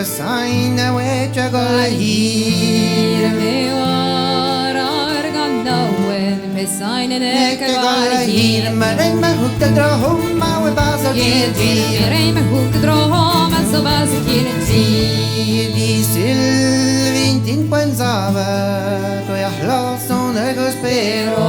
Sign away to go here. Me war arganda wen me sign en ek Go here. Maar me hoek te droom, maar we pas ook Get hier. me me hoek droom en so was ik in het Die Sylvint in Puenzava, tu ja glas zonder gospero.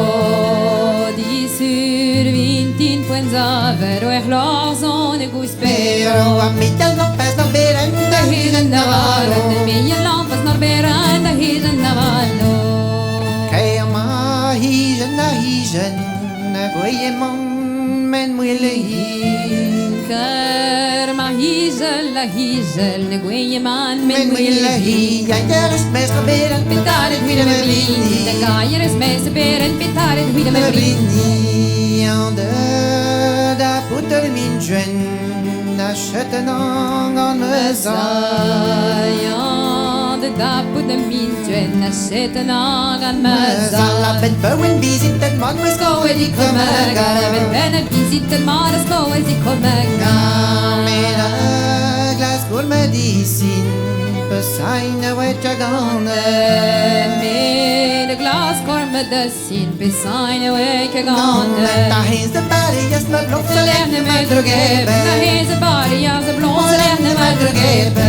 Di sur vintin puenza vero e glazone guspero Pero a mi tal no pes no beren de Hiden navallo hiden Mi lampas norberanda hiden navallo Kaya hiden na goye mon men mwile hi. Kerma hizel la hizel ne gweje man Men mwile hi. Ja jeres mes no beren Pitaret huide me blindi De kajeres mese beren Pitaret huide me me blindi blindi en de da putter min jwen na shetten an me Zajan de dapu de mintuen Na zitten agan me Zalla ben bowen bizit den man mes go Skoe die kommer garven vänner Vi sitter mara skoe die kommer Med a glas god medicin Beseine wetja gane Med glas korme dessin Besaine weke gane Ta hins de berg, jes med blått Så levne med drogebe Na heze bari ja ze blom Så levne med drogebe